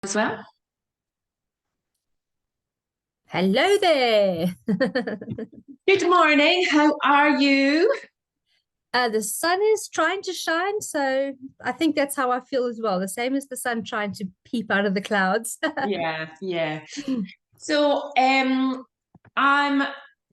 As well. Hello there. Good morning. How are you? The sun is trying to shine, so I think that's how I feel as well. The same as the sun trying to peep out of the clouds. Yeah, yeah. So, I'm.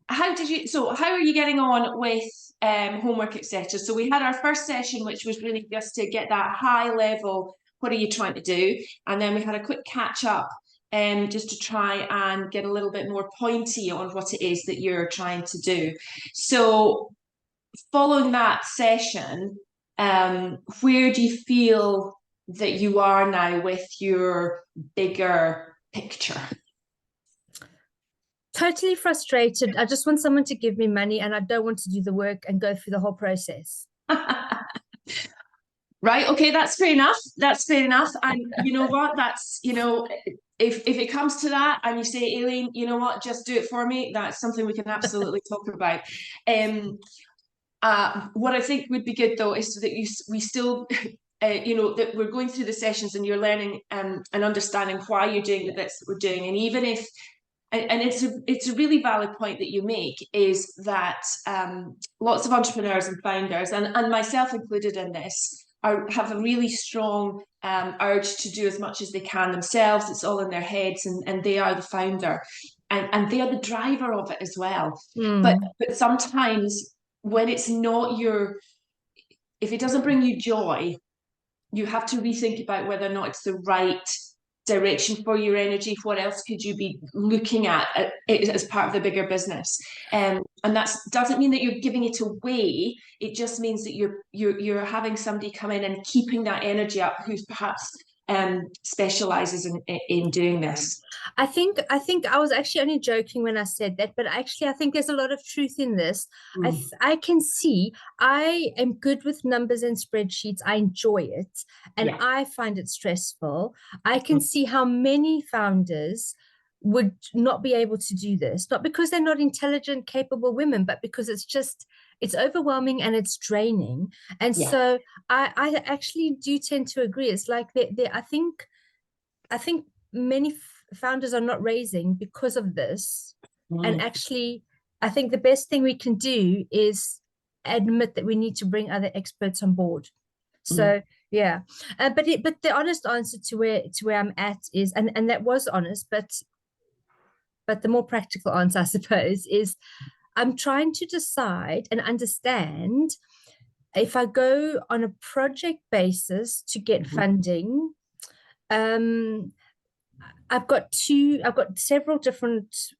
How are you getting on with homework, etc.? So we had our first session, which was really just to get that high level. What are you trying to do? And then we had a quick catch up, just to try and get a little bit more pointy on what it is that you're trying to do. So, following that session, where do you feel that you are now with your bigger picture? Totally frustrated. I just want someone to give me money and I don't want to do the work and go through the whole process. Right, okay, that's fair enough. That's fair enough. And you know what? If it comes to that and you say, Aileen, you know what, just do it for me, that's something we can absolutely talk about. Um, what I think would be good though is that we still, that we're going through the sessions and you're learning and understanding why you're doing the bits that we're doing. And even if, and it's a really valid point that you make, is that lots of entrepreneurs and founders, and myself included in this, have a really strong urge to do as much as they can themselves. It's all in their heads, and they are the founder, and they are the driver of it as well. But Mm. but sometimes when it's not your, if it doesn't bring you joy, you have to rethink about whether or not it's the right direction for your energy. What else could you be looking at as part of the bigger business? And that doesn't mean that you're giving it away. It just means that you're having somebody come in and keeping that energy up who's perhaps specializes in doing this. I think I was actually only joking when I said that, but actually I think there's a lot of truth in this. Mm. I can see I am good with numbers and spreadsheets. I enjoy it and Yeah. I find it stressful. I can Mm. see how many founders would not be able to do this, not because they're not intelligent, capable women, but because it's overwhelming and it's draining. And Yeah. so I actually do tend to agree. It's like I think many founders are not raising because of this. And Mm. actually, I think the best thing we can do is admit that we need to bring other experts on board. Mm. So yeah, but the honest answer to where I'm at is, and that was honest, but the more practical answer, I suppose, is I'm trying to decide and understand if I go on a project basis to get Mhm. funding. um I've got several different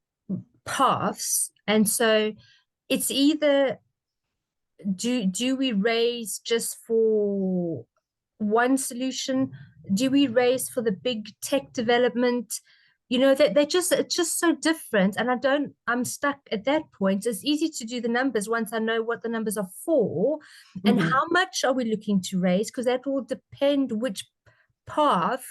paths. And so it's either do we raise just for one solution? Do we raise for the big tech development? That they're just it's just so different. And I'm stuck at that point. It's easy to do the numbers once I know what the numbers are for and Mhm. how much are we looking to raise, because that will depend which path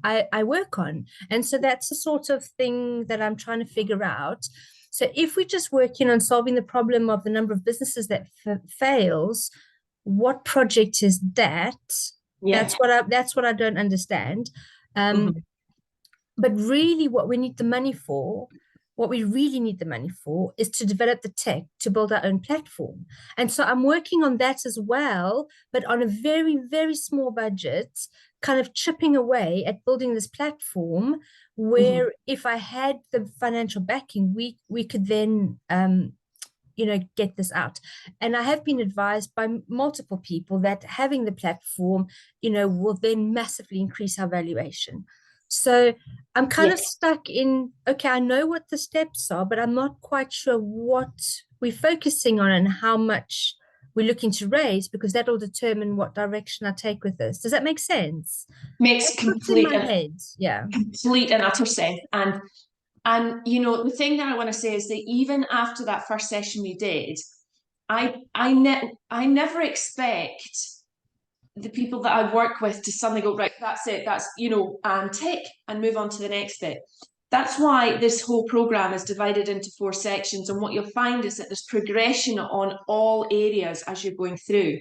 I work on. And so that's the sort of thing that I'm trying to figure out. So if we're just working on solving the problem of the number of businesses that fails, what project is that? Yeah. That's what I don't understand. Um, Mhm. but really, what we really need the money for is to develop the tech to build our own platform. And so I'm working on that as well, but on a very, very small budget, kind of chipping away at building this platform Mhm. where if I had the financial backing, we could then get this out. And I have been advised by multiple people that having the platform will then massively increase our valuation. So I'm kind Yeah. of stuck in, okay, I know what the steps are, but I'm not quite sure what we're focusing on and how much we're looking to raise, because that will determine what direction I take with this. Does that make sense? Makes That's what's in complete my and head. Yeah. complete and utter sense. And the thing that I want to say is that even after that first session we did, I never expect the people that I work with to suddenly go, right, that's it, that's and tick and move on to the next bit. That's why this whole program is divided into 4 sections, and what you'll find is that there's progression on all areas as you're going through.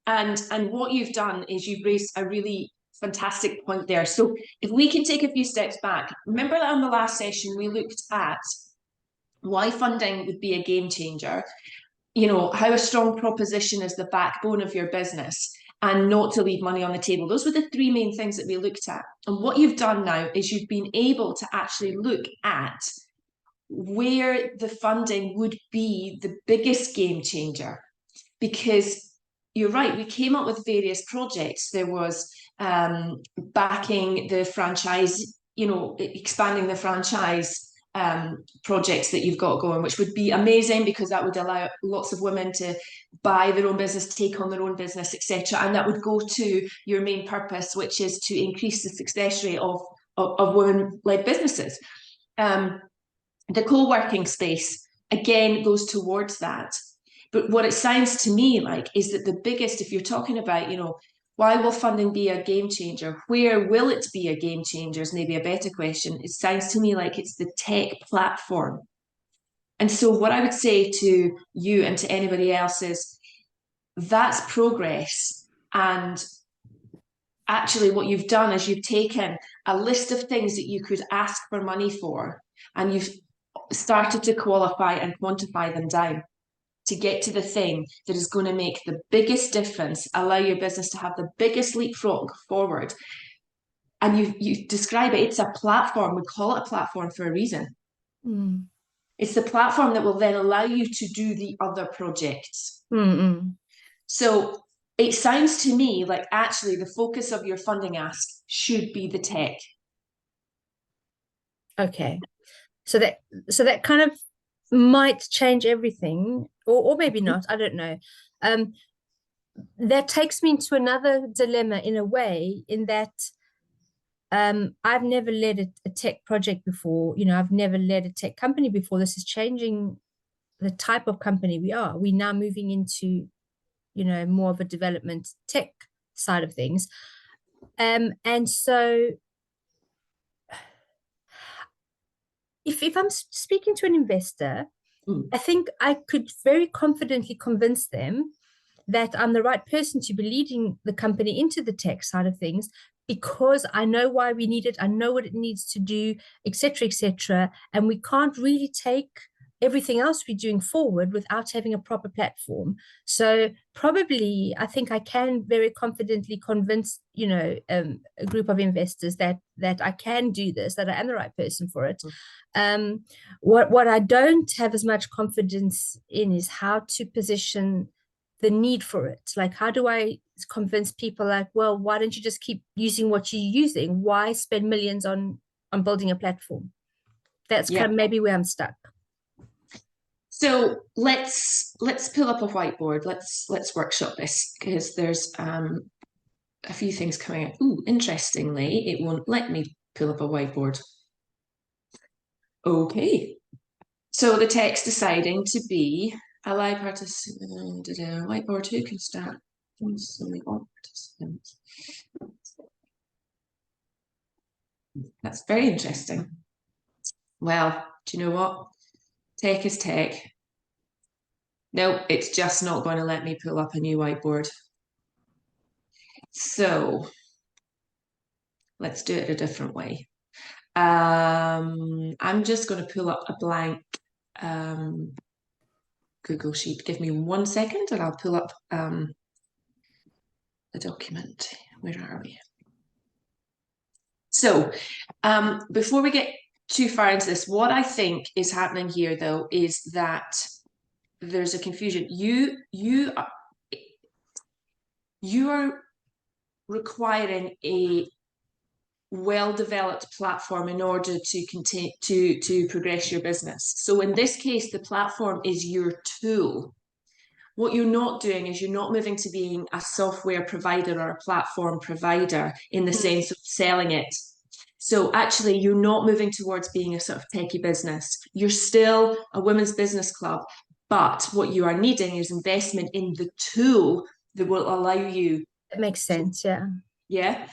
And what you've done is you've raised a really fantastic point there. So if we can take a few steps back, remember that on the last session, we looked at why funding would be a game changer, you know, how a strong proposition is the backbone of your business and not to leave money on the table. Those were the three main things that we looked at. And what you've done now is you've been able to actually look at where the funding would be the biggest game changer. Because you're right, we came up with various projects. There was backing the franchise, you know, expanding the franchise projects that you've got going, which would be amazing because that would allow lots of women to buy their own business, take on their own business, etc. And that would go to your main purpose, which is to increase the success rate of women-led businesses. The co-working space, again, goes towards that. But what it sounds to me like is that the biggest, if you're talking about, you know, why will funding be a game changer? Where will it be a game changer is maybe a better question. It sounds to me like it's the tech platform. And so what I would say to you and to anybody else is that's progress. And actually what you've done is you've taken a list of things that you could ask for money for, and you've started to qualify and quantify them down to get to the thing that is going to make the biggest difference, allow your business to have the biggest leapfrog forward. And you describe it, it's a platform. We call it a platform for a reason. Mm. It's the platform that will then allow you to do the other projects. Mm-mm. So it sounds to me like actually the focus of your funding ask should be the tech. Okay. So that kind of might change everything, or maybe not. I don't know. That takes me into another dilemma in a way, in that I've never led a tech project before. You know, I've never led a tech company before. This is changing the type of company we are. We're now moving into, you know, more of a development tech side of things. And so if I'm speaking to an investor, I think I could very confidently convince them that I'm the right person to be leading the company into the tech side of things, because I know why we need it, I know what it needs to do, etc., etc. And we can't really take everything else we're doing forward without having a proper platform. So probably I think I can very confidently convince, you know, a group of investors that I can do this, that I am the right person for it. What I don't have as much confidence in is how to position the need for it. Like, how do I convince people, like, well, why don't you just keep using what you're using? Why spend millions on building a platform? That's kind of maybe where I'm stuck. So let's pull up a whiteboard. Let's workshop this, because there's a few things coming up. Ooh, interestingly, it won't let me pull up a whiteboard. Okay. So the text deciding to be allow participants, whiteboard, who can start? All participants. That's very interesting. Well, do you know what? Tech is tech. No, it's just not going to let me pull up a new whiteboard. So let's do it a different way. I'm just going to pull up a blank Google Sheet. Give me 1 second and I'll pull up the document. Where are we? So before we get too far into this, what I think is happening here, though, is that there's a confusion. You are requiring a well-developed platform in order to continue to progress your business. So in this case, the platform is your tool. What you're not doing is you're not moving to being a software provider or a platform provider in the sense of selling it. So actually, you're not moving towards being a sort of techie business. You're still a women's business club, but what you are needing is investment in the tool that will allow you. It makes sense, yeah. Yeah.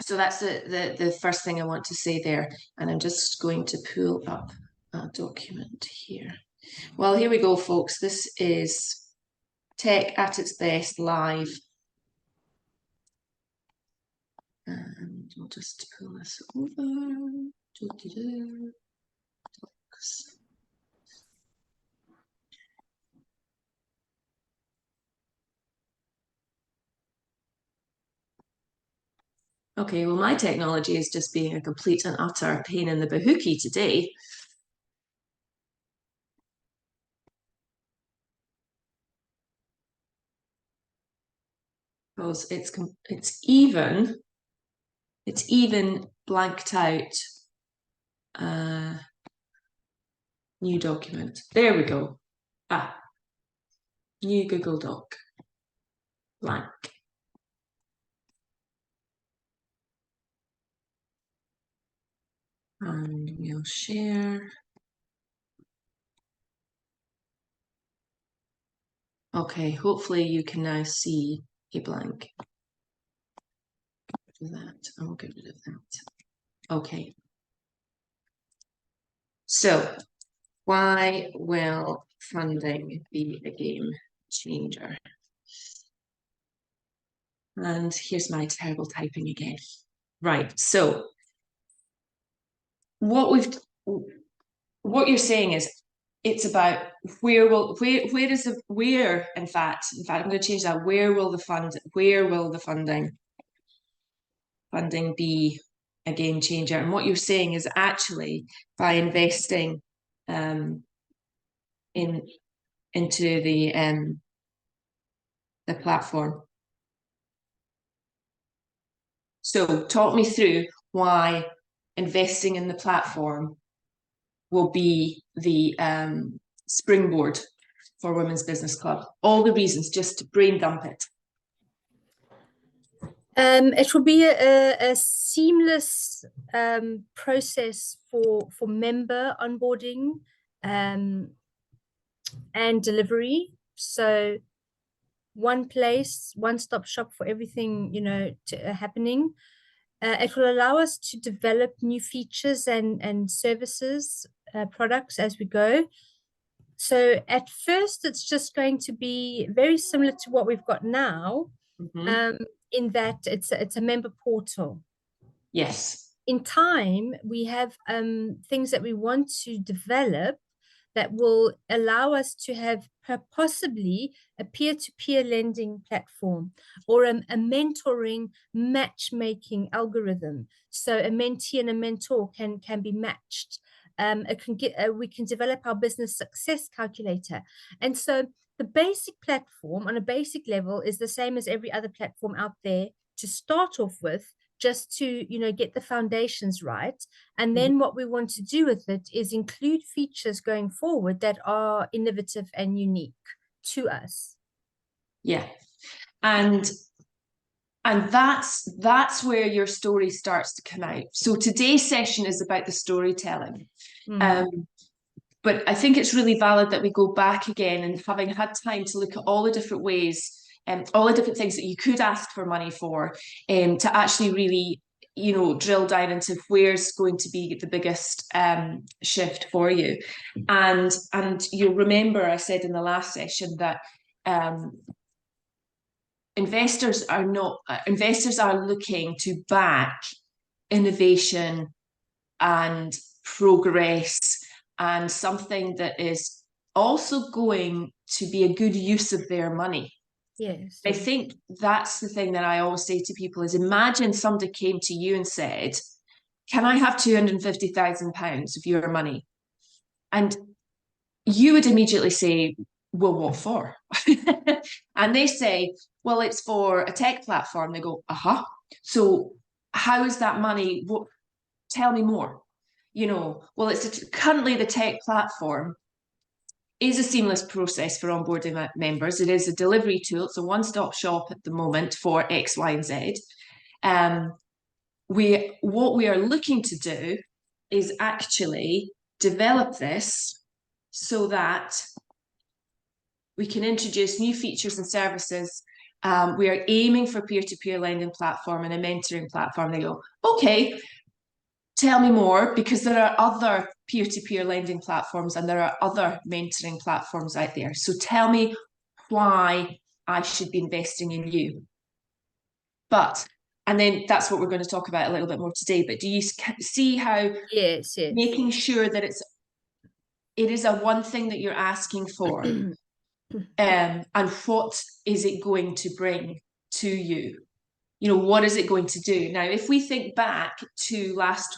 So that's the first thing I want to say there. And I'm just going to pull up a document here. Well, here we go, folks. This is Tech at its Best live. And we'll just pull this over. Docs. Okay, well, my technology is just being a complete and utter pain in the bahookie today. Because it's even blanked out new document. There we go. New Google Doc. Blank. And we'll share. Okay, hopefully you can now see a blank. Get rid of that. I will get rid of that. Okay. So, why will funding be a game changer? And here's my terrible typing again. Right, so what you're saying is it's about where in fact I'm going to change that. Where will the funding be a game changer? And what you're saying is actually by investing into the platform. So talk me through why investing in the platform will be the springboard for Women's Business Club. All the reasons, just to brain dump it. It will be a seamless process for member onboarding and delivery. So one place, one-stop shop for everything, happening. It will allow us to develop new features and services, products as we go. So at first, it's just going to be very similar to what we've got now, in that it's a member portal. Yes. In time, we have things that we want to develop that will allow us to have possibly a peer-to-peer lending platform or a mentoring matchmaking algorithm. So a mentee and a mentor can be matched. We can develop our business success calculator. And so the basic platform on a basic level is the same as every other platform out there to start off with, just to get the foundations right. And then what we want to do with it is include features going forward that are innovative and unique to us. Yeah. And that's where your story starts to come out. So today's session is about the storytelling. But I think it's really valid that we go back again, and having had time to look at all the different ways and all the different things that you could ask for money for, to actually really, drill down into where's going to be the biggest shift for you. And you'll remember I said in the last session that investors are looking to back innovation and progress and something that is also going to be a good use of their money. Yes. I think that's the thing that I always say to people is, imagine somebody came to you and said, can I have £250,000 of your money? And you would immediately say, well, what for? And they say, well, it's for a tech platform. They go, so how is that money? Tell me more. Well, it's currently the tech platform is a seamless process for onboarding members. It is a delivery tool. It's a one-stop shop at the moment for X, Y, and Z. What we are looking to do is actually develop this so that we can introduce new features and services. We are aiming for peer-to-peer lending platform and a mentoring platform. They go, okay, tell me more, because there are other peer-to-peer lending platforms and there are other mentoring platforms out there. So tell me why I should be investing in you. But and then that's what we're going to talk about a little bit more today. But do you see how Yes, making sure that it is a one thing that you're asking for, and what is it going to bring to you? You know, what is it going to do? Now, if we think back to last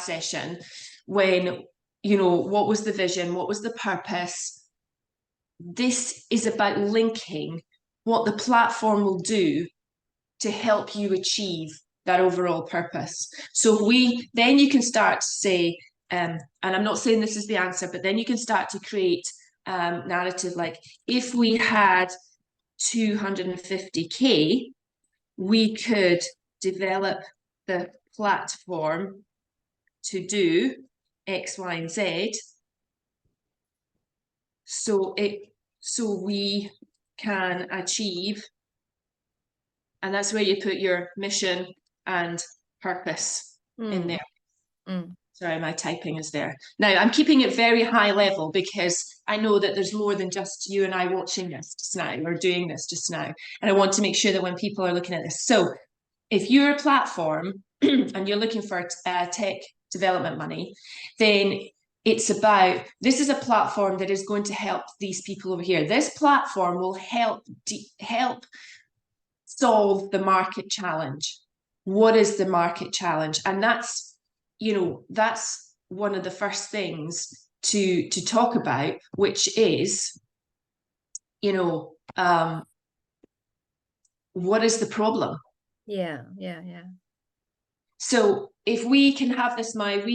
session, when, you know, what was the vision? What was the purpose? This is about linking what the platform will do to help you achieve that overall purpose. So then you can start to say, and I'm not saying this is the answer, but then you can start to create narrative like, if we had 250K, we could develop the platform to do X, Y, and Z. So we can achieve, and that's where you put your mission and purpose in there. Sorry, my typing is there. Now, I'm keeping it very high level because I know that there's more than just you and I watching this just now or doing this just now. And I want to make sure that when people are looking at this. So if you're a platform and you're looking for tech development money, then it's about, this is a platform that is going to help these people over here. This platform will help solve the market challenge. What is the market challenge? And that's, you know, that's one of the first things to talk about, which is, you know, what is the problem? Yeah. So if we can have this mind,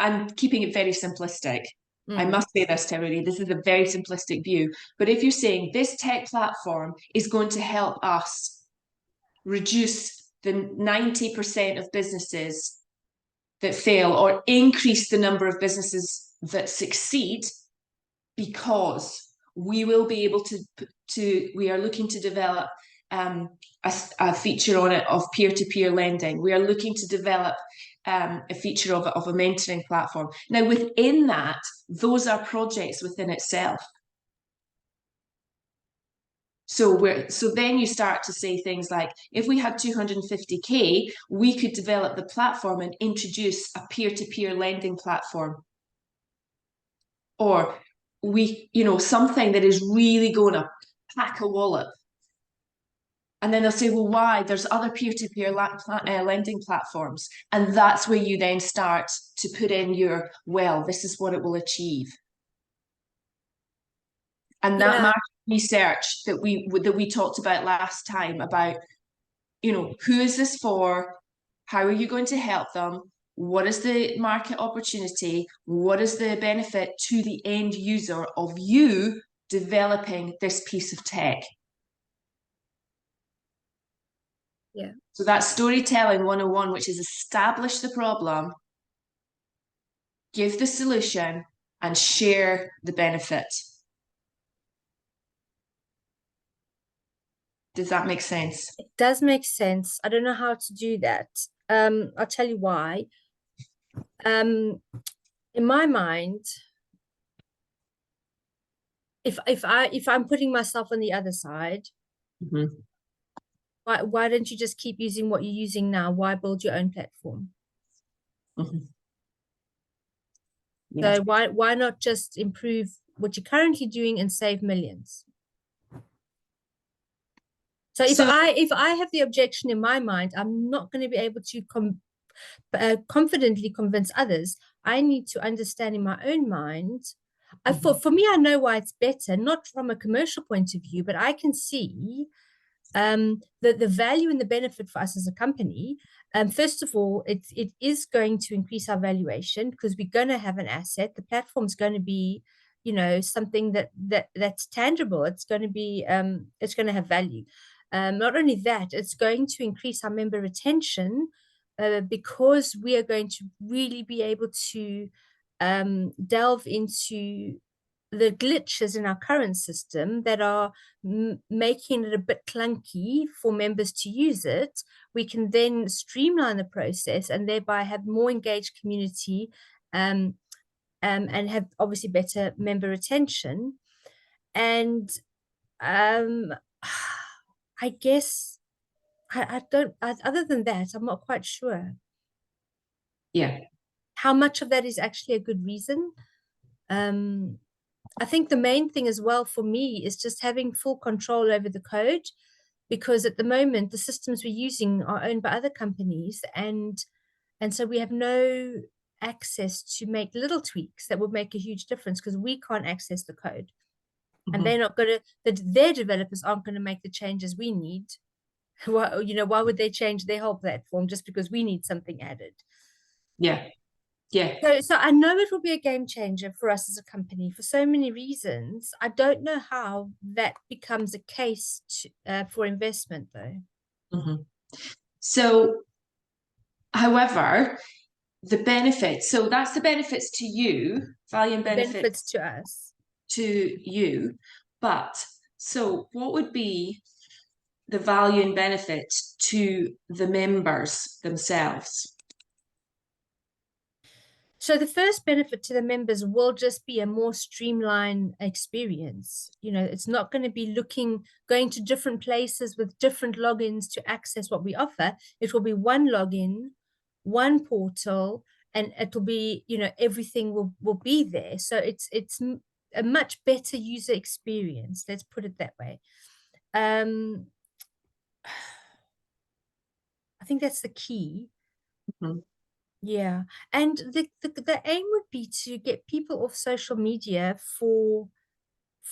I'm keeping it very simplistic. I must say this to everybody, this is a very simplistic view. But if you're saying this tech platform is going to help us reduce the 90% of businesses that fail, or increase the number of businesses that succeed, because we will be able to we are looking to develop a feature on it of peer-to-peer lending. We are looking to develop a feature of a mentoring platform. Now, within that, those are projects within itself. So then you start to say things like, if we had 250K, we could develop the platform and introduce a peer-to-peer lending platform. Or you know, something that is really going to pack a wallet. And then they'll say, well, why? There's other peer-to-peer lending platforms. And that's where you then start to put in your, well, this is what it will achieve. And that market research that we talked about last time, about, you know, who is this for? How are you going to help them? What is the market opportunity? What is the benefit to the end user of you developing this piece of tech? Yeah. So that's storytelling 101, which is establish the problem, give the solution, and share the benefit. Does that make sense? It does make sense. I don't know how to do that. I'll tell you why. In my mind, if I'm putting myself on the other side, why don't you just keep using what you're using now? Why build your own platform? So why not just improve what you're currently doing and save millions? So if I have the objection in my mind, I'm not going to be able to confidently convince others. I need to understand in my own mind. For me, I know why it's better, not from a commercial point of view, but I can see the value and the benefit for us as a company. First of all, it is going to increase our valuation because we're going to have an asset. The platform's going to be, you know, something that's tangible. It's going to be it's going to have value. Not only that, it's going to increase our member retention because we are going to really be able to delve into the glitches in our current system that are making it a bit clunky for members to use it. We can then streamline the process and thereby have more engaged community and have obviously better member retention. And I guess I don't, other than that, I'm not quite sure Yeah. how much of that is actually a good reason. Um, I think the main thing as well for me is just having full control over the code, because at the moment the systems we're using are owned by other companies, and so we have no access to make little tweaks that would make a huge difference because we can't access the code. And they're not going to, their developers aren't going to make the changes we need. Why, why would they change their whole platform just because we need something added? Yeah. Yeah. So I know it will be a game changer for us as a company for so many reasons. I don't know how that becomes a case for investment, though. So, however, the benefits, so that's the benefits to you, value and benefits to us. to you. But so what would be the value and benefit to the members themselves? So the first benefit to the members will just be a more streamlined experience. It's not going to be going to different places with different logins to access what we offer. It will be one login, one portal, and it'll be, everything will be there. So it's a much better user experience. Let's put it that way. I think that's the key. Yeah. And the aim would be to get people off social media for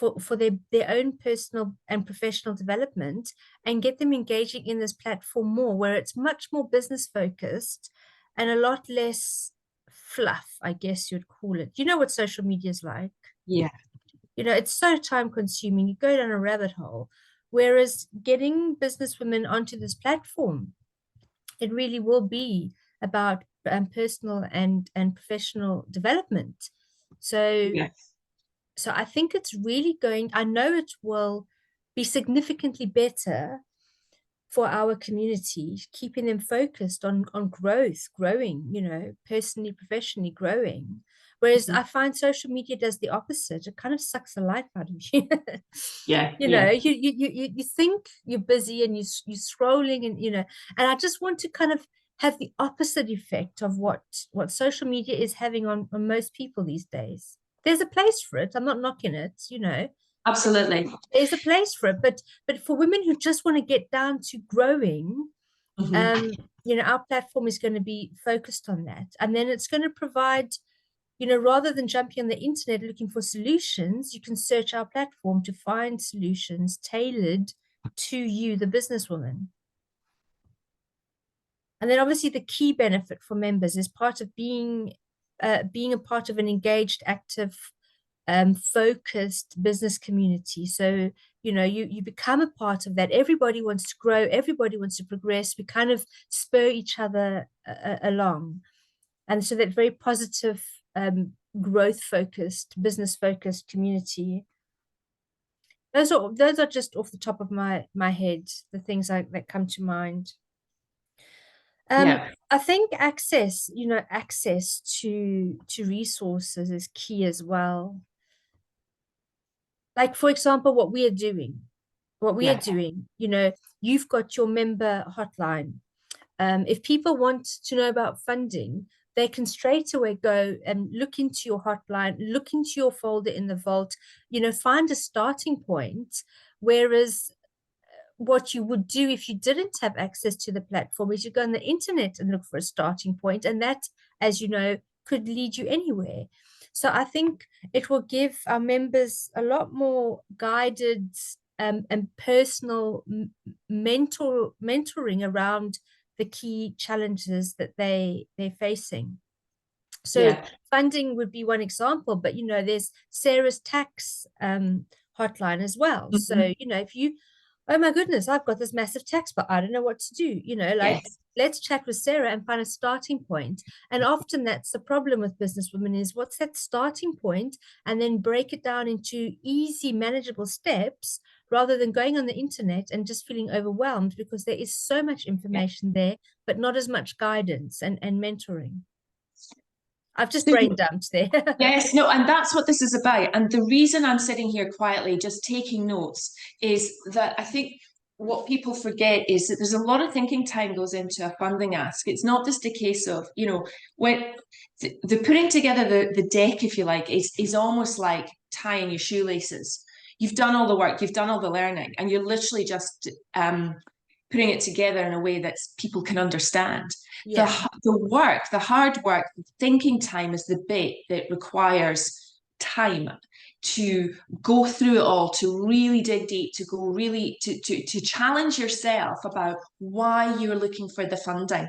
their own personal and professional development, and get them engaging in this platform more, where it's much more business focused and a lot less fluff, I guess you'd call it. You know what social media is like? Yeah. It's so time consuming. You go down a rabbit hole. Whereas getting businesswomen onto this platform, it really will be about personal and professional development. So Yes. so I think it's really I know it will be significantly better for our community, keeping them focused on growing, personally, professionally growing. Whereas I find social media does the opposite. It kind of sucks the life out of you. Yeah. You think you're busy and you're scrolling, and I just want to kind of have the opposite effect of what social media is having on most people these days. There's a place for it. I'm not knocking it. Absolutely. There's a place for it, but for women who just want to get down to growing, our platform is going to be focused on that. And then it's going to provide, rather than jumping on the internet looking for solutions, you can search our platform to find solutions tailored to you, the businesswoman. And then obviously the key benefit for members is part of being a part of an engaged, active, focused business community. So, you become a part of that. Everybody wants to grow. Everybody wants to progress. We kind of spur each other along. And so that very positive, growth-focused, business-focused community. Those are just off the top of my head, the things that come to mind. Yeah. I think access to resources is key as well. Like, for example, what we are doing, you've got your member hotline. If people want to know about funding, they can straight away go and look into your hotline, look into your folder in the vault, find a starting point. Whereas what you would do if you didn't have access to the platform is you go on the internet and look for a starting point, and that, as you know, could lead you anywhere. So I think it will give our members a lot more guided and personal mentoring around the key challenges that they're facing. So funding would be one example, but there's Sarah's tax hotline as well. So if you, oh my goodness, I've got this massive tax, but I don't know what to do. Let's chat with Sarah and find a starting point. And often that's the problem with businesswomen is what's that starting point, and then break it down into easy, manageable steps rather than going on the internet and just feeling overwhelmed because there is so much information there, but not as much guidance and mentoring. I've just brain dumped there. Yes, no, and that's what this is about. And the reason I'm sitting here quietly, just taking notes, is that I think what people forget is that there's a lot of thinking time goes into a funding ask. It's not just a case of, you know, when the putting together the deck, if you like, is almost like tying your shoelaces. You've done all the work, you've done all the learning, and you're literally just putting it together in a way that people can understand. Yeah. The work, the hard work, the thinking time is the bit that requires time to go through it all, to really dig deep, to go really to challenge yourself about why you're looking for the funding.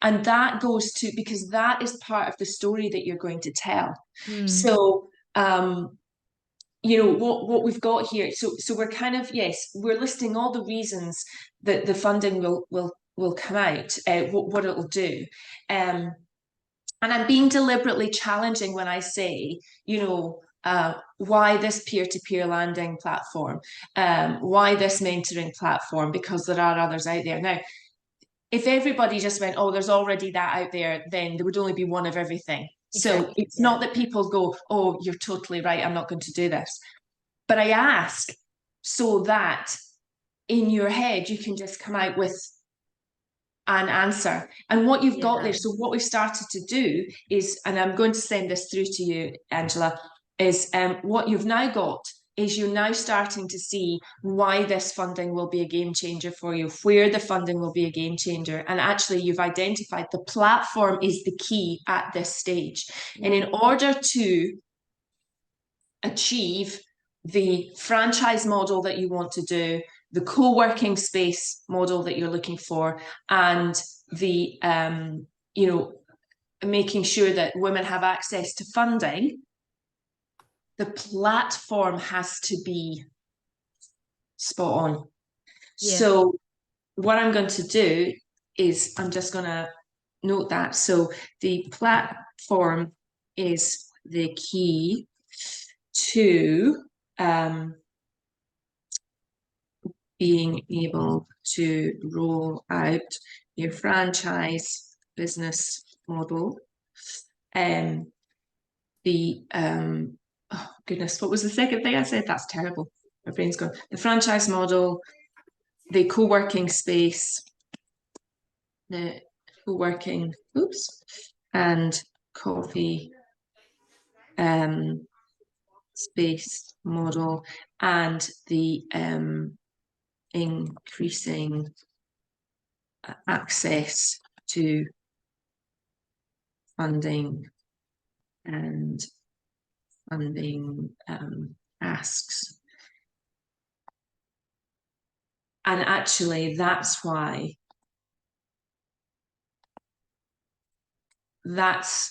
And that goes to, because that is part of the story that you're going to tell. So you know what we've got here. So we're kind of, yes, we're listing all the reasons that the funding will come out, what it'll do. And I'm being deliberately challenging when I say, you know, why this peer-to-peer landing platform, why this mentoring platform, because there are others out there. Now, if everybody just went, oh, there's already that out there, then there would only be one of everything. Exactly. So it's not that people go, oh, you're totally right, I'm not going to do this. But I ask so that in your head, you can just come out with an answer. And what you've got there, so what we've started to do is, and I'm going to send this through to you, Angela, is what you've now got is you're now starting to see why this funding will be a game changer for you, where the funding will be a game changer. And actually, you've identified the platform is the key at this stage. And in order to achieve the franchise model that you want to do, the co-working space model that you're looking for, and the you know, making sure that women have access to funding, the platform has to be spot on. So what I'm going to do is I'm just going to note that. So the platform is the key to being able to roll out your franchise business model. Oh goodness, what was the second thing I said? That's terrible. My brain's gone. The franchise model, the co-working space, the co-working, and coffee space model, and the increasing access to funding and funding asks. And actually, that's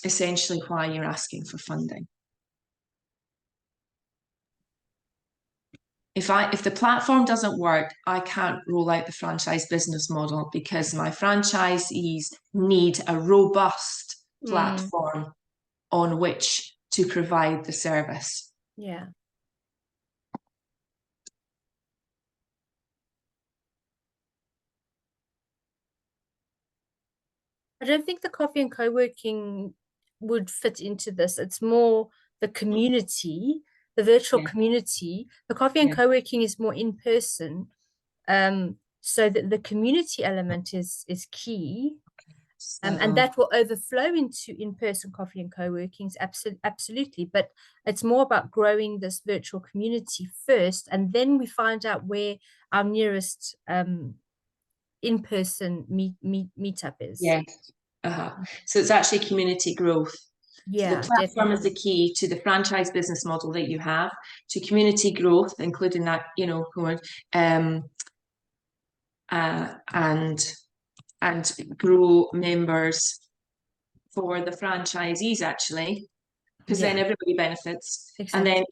essentially why you're asking for funding. If the platform doesn't work, I can't roll out the franchise business model because my franchisees need a robust platform on which to provide the service. Yeah. I don't think the coffee and co-working would fit into this. It's more the community, the virtual community. The coffee and co-working is more in person. So that the community element is key. And that will overflow into in-person coffee and co-workings, absolutely. But it's more about growing this virtual community first, and then we find out where our nearest in-person meetup is. Yes. So it's actually community growth. Yeah, so the platform is the key to the franchise business model that you have, to community growth, including that, you know, and grow members for the franchisees, actually, because then everybody benefits. And then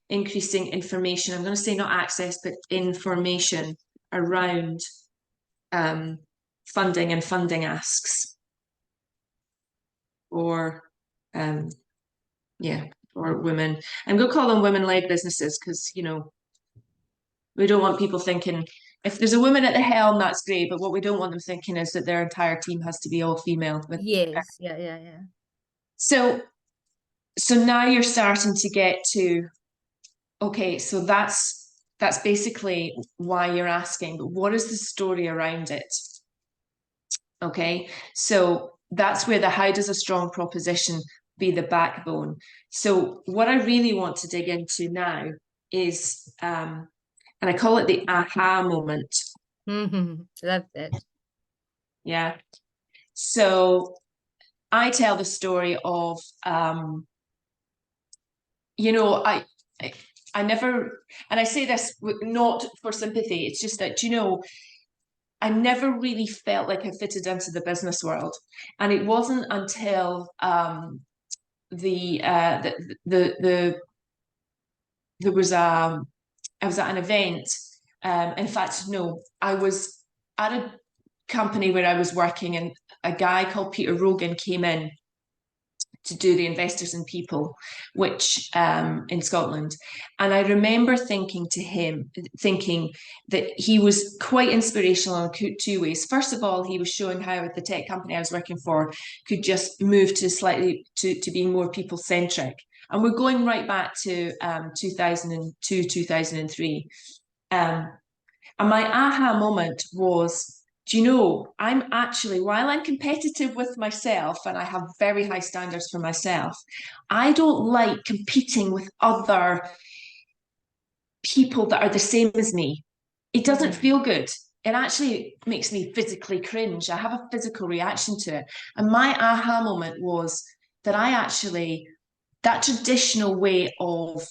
increasing information. I'm going to say not access, but information around funding and funding asks, or or women. I'm going to call them women-led businesses because, you know, we don't want people thinking, if there's a woman at the helm, that's great, but what we don't want them thinking is that their entire team has to be all female. Yes, So now you're starting to get to, okay, so that's that's basically why you're asking, but what is the story around it? Okay, so that's where the how does a strong proposition be the backbone. So what I really want to dig into now is, and I call it the aha moment. Love that. Yeah. So I tell the story of, you know, I, I never, and I say this not for sympathy. It's just that, you know, I never really felt like I fitted into the business world, and it wasn't until the there was I was at an event. In fact, no, I was at a company where I was working, and a guy called Peter Rogan came in to do the Investors in People, which in Scotland. And I remember thinking that he was quite inspirational in two ways. First of all, he was showing how the tech company I was working for could just move to slightly to being more people centric. And we're going right back to 2002, 2003. Um, and my aha moment was, do you know, I'm actually, while I'm competitive with myself and I have very high standards for myself, I don't like competing with other people that are the same as me. It doesn't feel good. It actually makes me physically cringe. I have a physical reaction to it. And my aha moment was that that traditional way of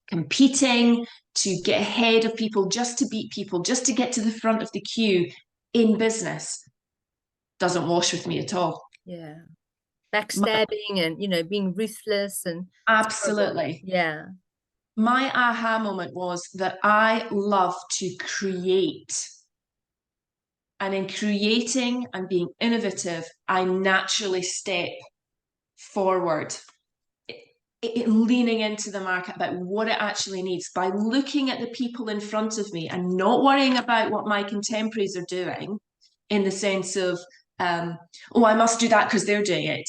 competing to get ahead of people, just to beat people, just to get to the front of the queue in business doesn't wash with me at all. Yeah. Backstabbing and, being ruthless and Absolutely. yeah. My aha moment was that I love to create. And in creating and being innovative, I naturally step forward, leaning into the market about what it actually needs by looking at the people in front of me and not worrying about what my contemporaries are doing in the sense of, oh, I must do that because they're doing it.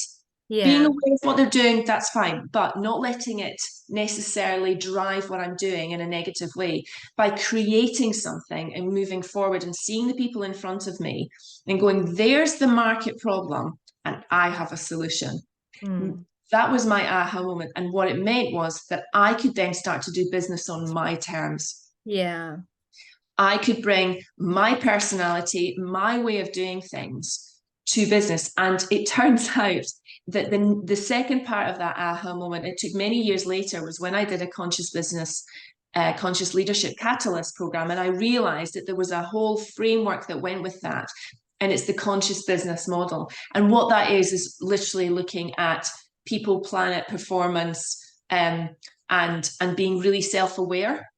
Being Yeah. aware of what they're doing, that's fine, but not letting it necessarily drive what I'm doing in a negative way by creating something and moving forward and seeing the people in front of me and going, there's the market problem and I have a solution. That was my aha moment. And what it meant was that I could then start to do business on my terms. Yeah. I could bring my personality, my way of doing things to business. And it turns out that the second part of that aha moment, it took many years later, was when I did a conscious business, conscious leadership catalyst program. And I realized that there was a whole framework that went with that. And it's the conscious business model. And what that is literally looking at people, planet, performance, and being really self-aware.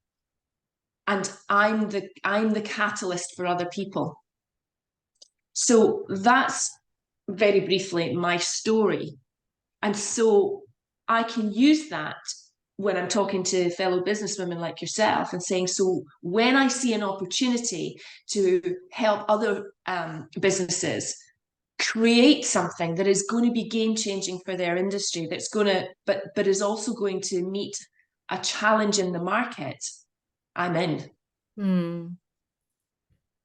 And I'm the catalyst for other people. So that's very briefly my story. And so I can use that when I'm talking to fellow businesswomen like yourself and saying, so when I see an opportunity to help other businesses create something that is going to be game changing for their industry, that's going to, but is also going to meet a challenge in the market, I'm in.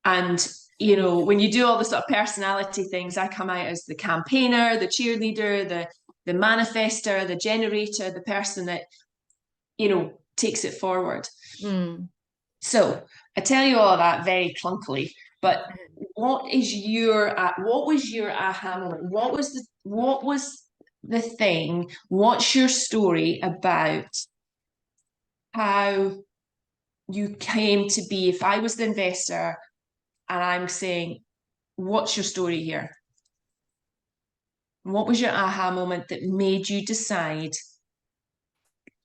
And when you do all the sort of personality things, I come out as the campaigner, the cheerleader, the manifester, the generator, the person that takes it forward. So I tell you all of that very clunkily, but what was your aha moment? What was the thing? What's your story about how you came to be? If I was the investor and I'm saying, what's your story here? What was your aha moment that made you decide,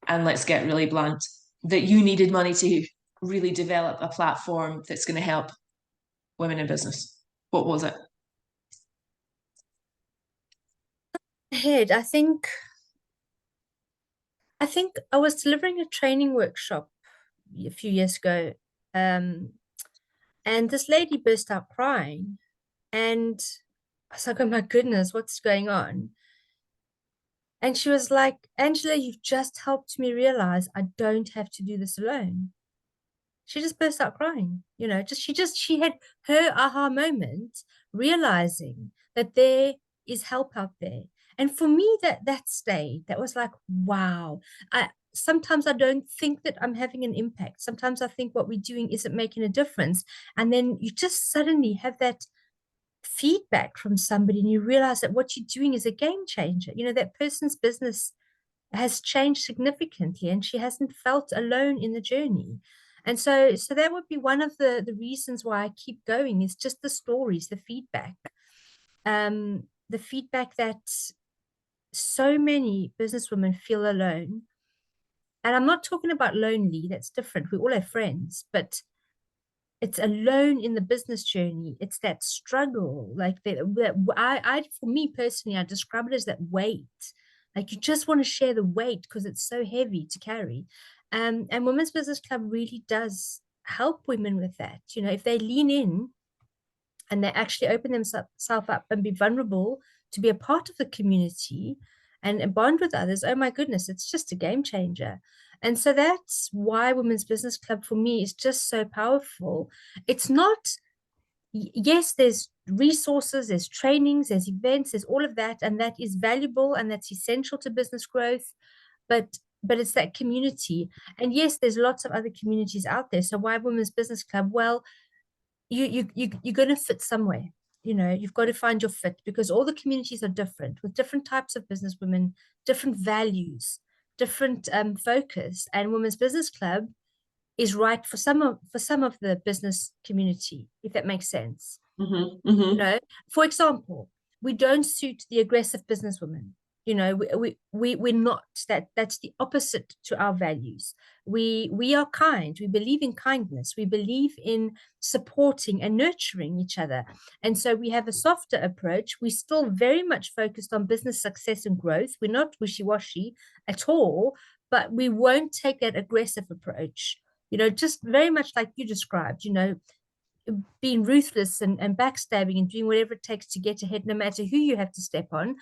and let's get really blunt, that you needed money to really develop a platform that's going to help women in business? What was it? Head, I think I was delivering a training workshop a few years ago, and this lady burst out crying, and I was like, "Oh my goodness, what's going on?" And she was like, "Angela, you've just helped me realize I don't have to do this alone." she just burst out crying. She had her aha moment, realizing that there is help out there. And for me, that stayed. That was like, wow. Sometimes I don't think that I'm having an impact. Sometimes I think what we're doing isn't making a difference. And then you just suddenly have that feedback from somebody and you realize that what you're doing is a game changer. That person's business has changed significantly and she hasn't felt alone in the journey. And so that would be one of the reasons why I keep going, is just the stories, the feedback. The feedback that so many businesswomen feel alone. And I'm not talking about lonely, that's different. We all have friends, but it's alone in the business journey. It's that struggle, like for me personally, I describe it as that weight. Like you just want to share the weight because it's so heavy to carry. And Women's Business Club really does help women with that. If they lean in and they actually open themselves up and be vulnerable to be a part of the community and bond with others, oh my goodness, it's just a game changer. And so that's why Women's Business Club for me is just so powerful. It's not, yes, there's resources, there's trainings, there's events, there's all of that, and that is valuable and that's essential to business growth. But it's that community. And yes, there's lots of other communities out there. So why Women's Business Club? Well, you're going to fit somewhere. You've got to find your fit, because all the communities are different, with different types of business women, different values, different focus. And Women's Business Club is right for some of the business community, if that makes sense. For example, we don't suit the aggressive businesswoman. We're not. That's the opposite to our values. We are kind. We believe in kindness. We believe in supporting and nurturing each other. And so we have a softer approach. We're still very much focused on business success and growth. We're not wishy-washy at all, but we won't take that aggressive approach. Just very much like you described, being ruthless and backstabbing and doing whatever it takes to get ahead, no matter who you have to step on.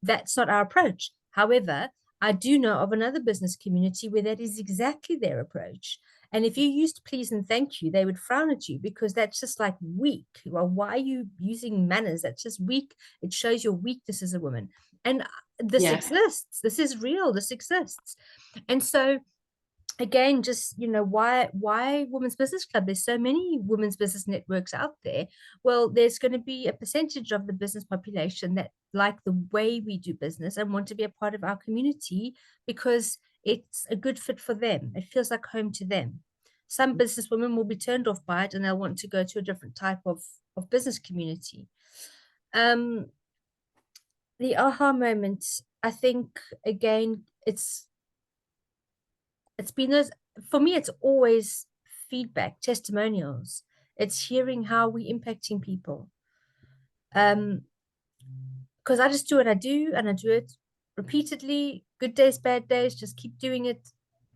That's not our approach. However, I do know of another business community where that is exactly their approach. And if you used please and thank you, they would frown at you, because that's just like weak. Well, why are you using manners? That's just weak. It shows your weakness as a woman. And this exists. This is real. This exists. And so again, just why Women's Business Club? There's so many women's business networks out there. Well, there's going to be a percentage of the business population that like the way we do business and want to be a part of our community because it's a good fit for them. It feels like home to them. Some business women will be turned off by it and they'll want to go to a different type of business community. The aha moment, I think, again, it's been those, for me, it's always feedback, testimonials. It's hearing how we're impacting people. Because I just do what I do, and I do it repeatedly, good days, bad days, just keep doing it.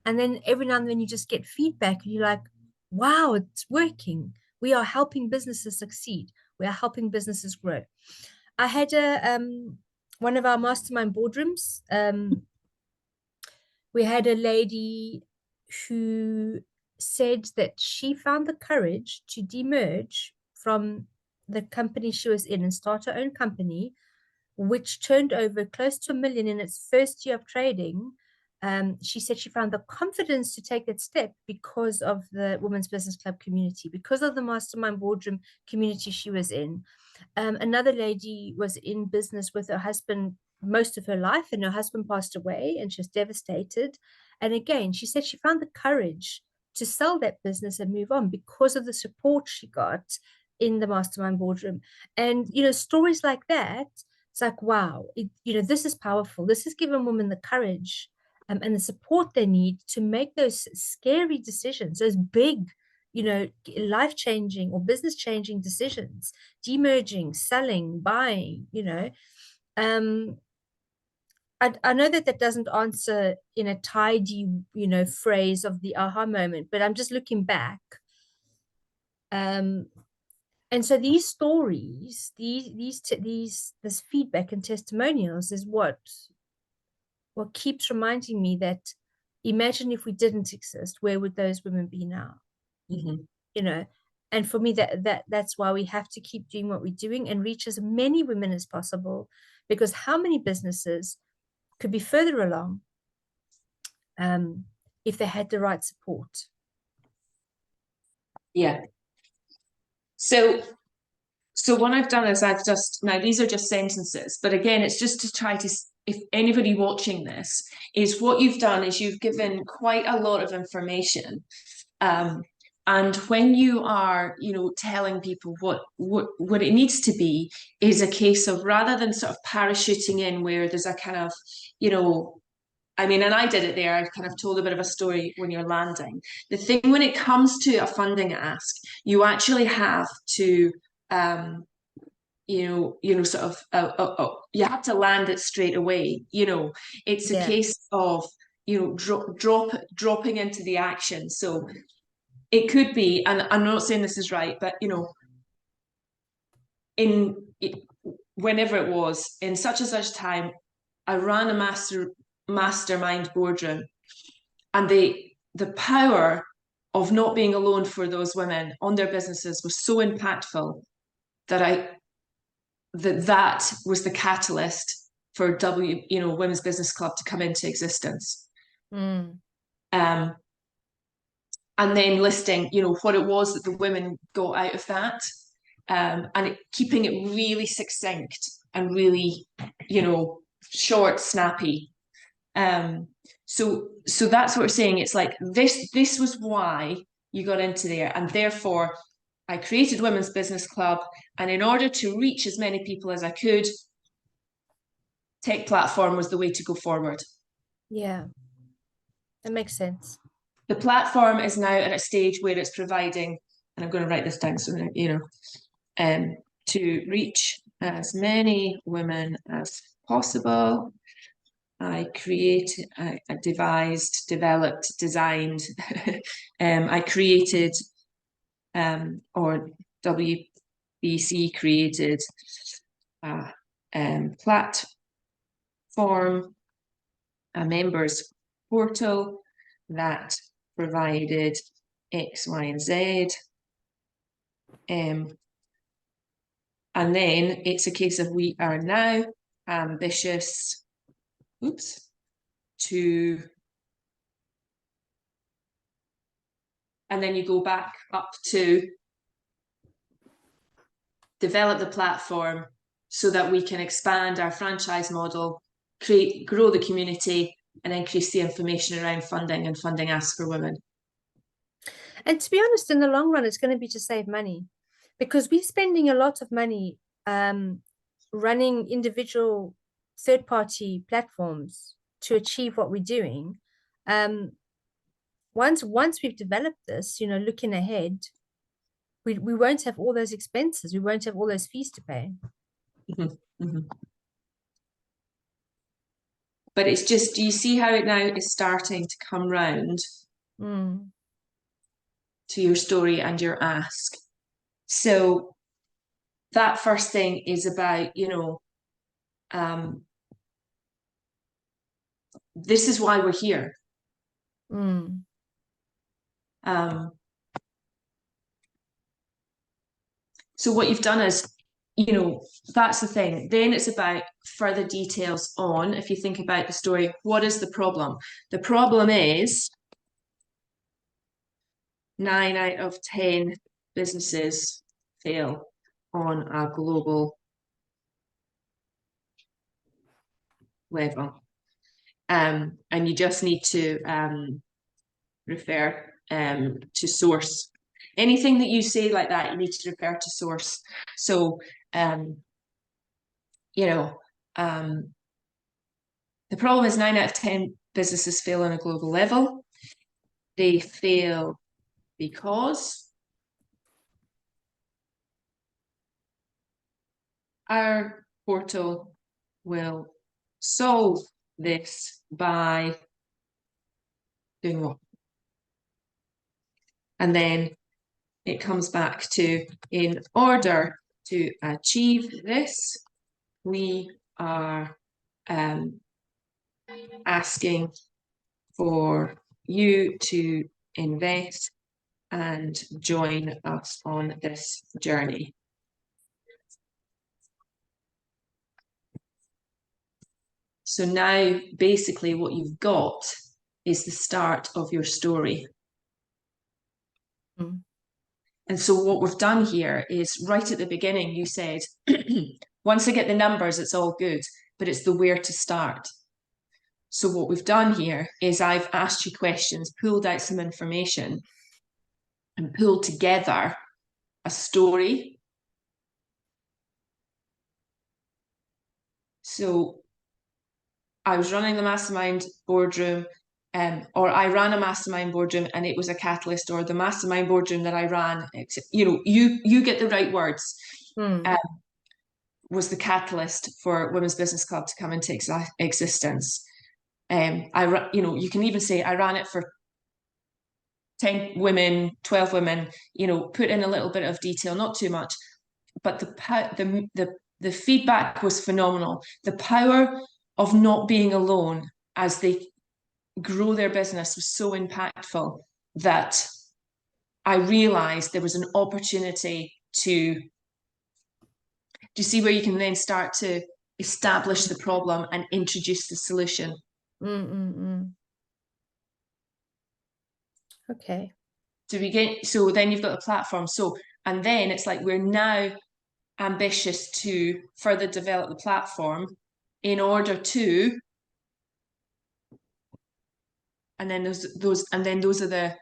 And then every now and then you just get feedback and you're like, wow, it's working. We are helping businesses succeed. We are helping businesses grow. I had one of our mastermind boardrooms. We had a lady who said that she found the courage to demerge from the company she was in and start her own company, which turned over close to $1 million in its first year of trading. She said she found the confidence to take that step because of the Women's Business Club community, because of the mastermind boardroom community she was in. Another lady was in business with her husband most of her life, and her husband passed away and she was devastated. And again, she said she found the courage to sell that business and move on because of the support she got in the mastermind boardroom. And stories like that, it's like, wow, this is powerful. This has given women the courage and the support they need to make those scary decisions, those big, life-changing or business-changing decisions, demerging, selling, buying. I know that doesn't answer in a tidy, phrase of the aha moment, but I'm just looking back. And so these stories, this feedback and testimonials is what keeps reminding me that imagine if we didn't exist, where would those women be now? you know. And for me, that's why we have to keep doing what we're doing and reach as many women as possible, because how many businesses could be further along if they had the right support? Yeah. So what I've done is I've just, now these are just sentences, but again, it's just to try to, if anybody watching this, is what you've done is you've given quite a lot of information. And when you are, you know, telling people what it needs to be, is a case of, rather than sort of parachuting in where there's a kind of, you know, I mean, and I did it there. I've kind of told a bit of a story when you're landing. The thing when it comes to a funding ask, you actually have to, sort of, you have to land it straight away. You know, it's a case of, you know, dropping into the action. So it could be, and I'm not saying this is right, but you know, whenever it was, in such and such time, I ran a mastermind boardroom, and the power of not being alone for those women on their businesses was so impactful that that was the catalyst for Women's Business Club to come into existence. And then listing, you know, what it was that the women got out of that, and keeping it really succinct and really, you know, short, snappy. So that's what we're saying. It's like this was why you got into there, and therefore I created Women's Business Club, and in order to reach as many people as I could, tech platform was the way to go forward. Yeah, that makes sense. The platform is now at a stage where it's providing, and I'm going to write this down so that, you know, to reach as many women as possible. I devised, developed, designed. I created, or WBC created a platform, a members portal that provided X, Y, and Z. And then it's a case of we are now ambitious, and then you go back up to develop the platform so that we can expand our franchise model, grow the community, and increase the information around funding and funding asks for women. And to be honest, in the long run, it's going to be to save money, because we're spending a lot of money running individual third-party platforms to achieve what we're doing. Once we've developed this, you know, looking ahead, we won't have all those expenses. We won't have all those fees to pay. But it's just, do you see how it now is starting to come round to your story and your ask? So that first thing is about, you know, this is why we're here. So what you've done is, you know, that's the thing. Then it's about further details on, if you think about the story, what is the problem? The problem is 9 out of 10 businesses fail on a global level. And you just need to refer to source. Anything that you say like that, you need to refer to source. So, you know, the problem is 9 out of 10 businesses fail on a global level. They fail because our portal will solve this by doing what? And then it comes back to, in order to achieve this, we are asking for you to invest and join us on this journey. So now basically what you've got is the start of your story. Mm. And so what we've done here is right at the beginning, you said, once I get the numbers, it's all good, but it's the where to start. So what we've done here is I've asked you questions, pulled out some information, and pulled together a story. So I was running the mastermind boardroom, or I ran a mastermind boardroom and it was a catalyst, or the mastermind boardroom that I ran, you know, you get the right words, was the catalyst for Women's Business Club to come into existence. You know, you can even say I ran it for 10 women, 12 women, you know, put in a little bit of detail, not too much, but the feedback was phenomenal. The power of not being alone as they grow their business was so impactful that I realized there was an opportunity to, do you see where you can then start to establish the problem and introduce the solution? Okay. So then you've got the platform. So, and then it's like we're now ambitious to further develop the platform in order to, and then those are the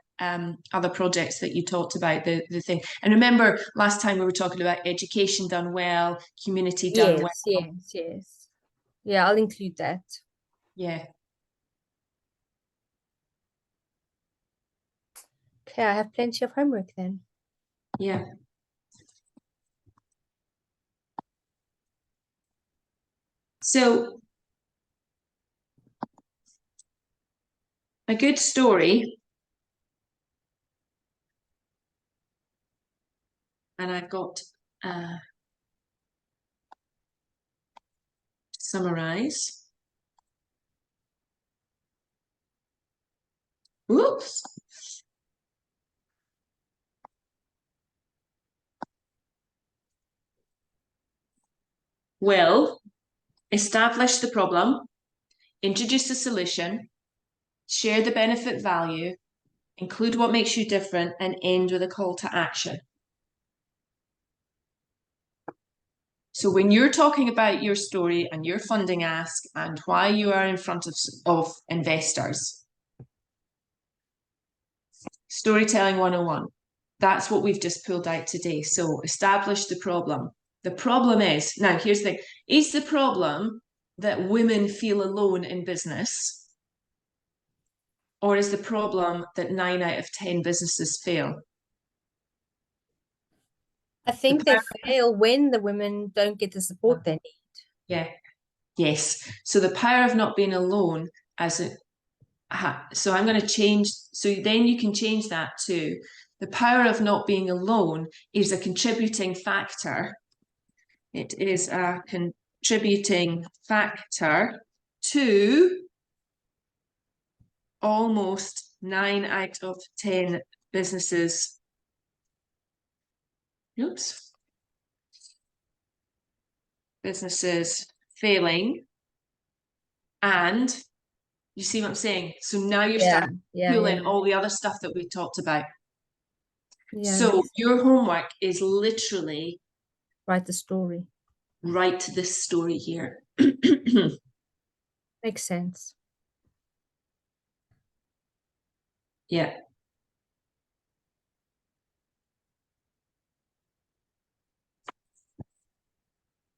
other projects that you talked about, the thing. And remember last time we were talking about education done well, community done well. Yes. Yeah, I'll include that. Yeah. Okay, I have plenty of homework then. Yeah. So a good story, and I've got summarize. Whoops. Will establish the problem, introduce the solution, share the benefit value, include what makes you different, and end with a call to action. So when you're talking about your story and your funding ask and why you are in front of investors, storytelling 101, that's what we've just pulled out today. So establish the problem. The problem is, now here's the thing, is the problem that women feel alone in business? Or is the problem that 9 out of 10 businesses fail? I think they fail when the women don't get the support they need. Yeah. Yes. So the power of not being alone as a, so I'm going to change. So then you can change that to the power of not being alone is a contributing factor. It is a contributing factor to almost 9 out of 10 businesses. Oops. Businesses failing. And you see what I'm saying? So now you're starting to pull in all the other stuff that we talked about. So your homework is literally write the story. Write this story here. Makes sense. Yeah.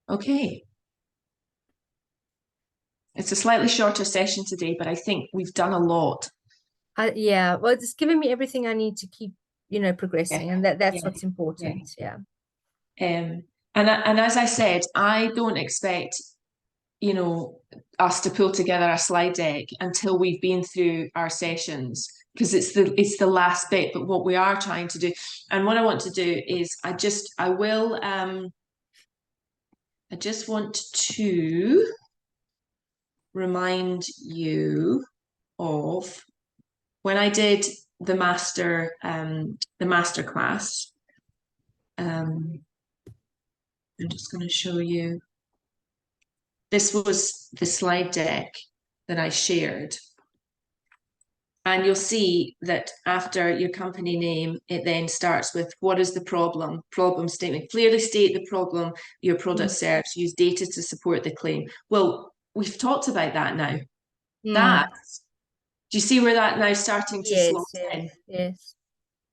Okay. It's a slightly shorter session today, but I think we've done a lot. Yeah, well, it's given me everything I need to keep, you know, progressing, and that's what's important. Yeah. And as I said, I don't expect, you know, us to pull together a slide deck until we've been through our sessions, because it's the last bit. But what we are trying to do, and what I want to do is I just want to remind you of when I did the master class. I'm just going to show you. This was the slide deck that I shared. And you'll see that after your company name, it then starts with what is the problem? Problem statement. Clearly state the problem your product serves. Use data to support the claim. Well, we've talked about that now. That, do you see where that now starting to slot in? Yes.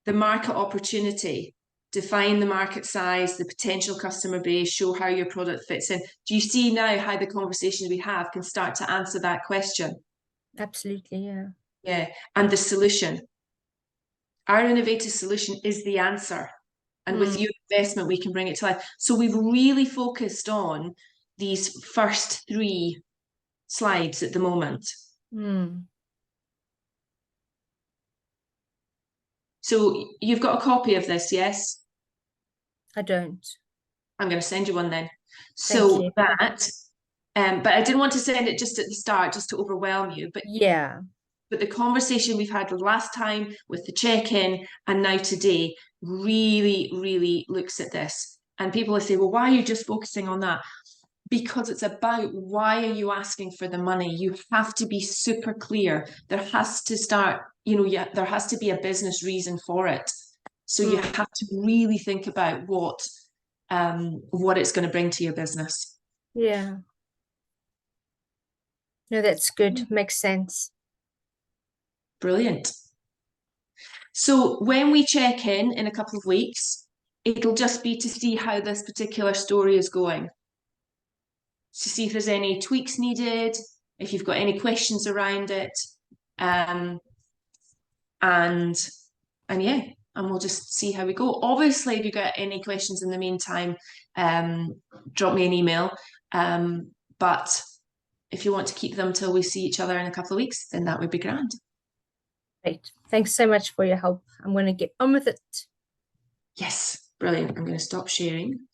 The market opportunity. Define the market size, the potential customer base, show how your product fits in. Do you see now how the conversations we have can start to answer that question? Absolutely, yeah. Yeah, and the solution. Our innovative solution is the answer. And with your investment, we can bring it to life. So we've really focused on these first 3 slides at the moment. So you've got a copy of this, yes? I don't. I'm going to send you one then. So that, but I didn't want to send it just at the start, just to overwhelm you. But yeah. But the conversation we've had last time with the check-in and now today really, really looks at this. And people will say, well, why are you just focusing on that? Because it's about why are you asking for the money? You have to be super clear. There has to start, there has to be a business reason for it. So you have to really think about what it's going to bring to your business. Yeah. No, that's good. Makes sense. Brilliant. So when we check in a couple of weeks, it'll just be to see how this particular story is going. To see if there's any tweaks needed, if you've got any questions around it. And yeah, and we'll just see how we go. Obviously, if you've got any questions in the meantime, drop me an email. But if you want to keep them till we see each other in a couple of weeks, then that would be grand. Great. Thanks so much for your help. I'm going to get on with it. Yes, brilliant. I'm going to stop sharing.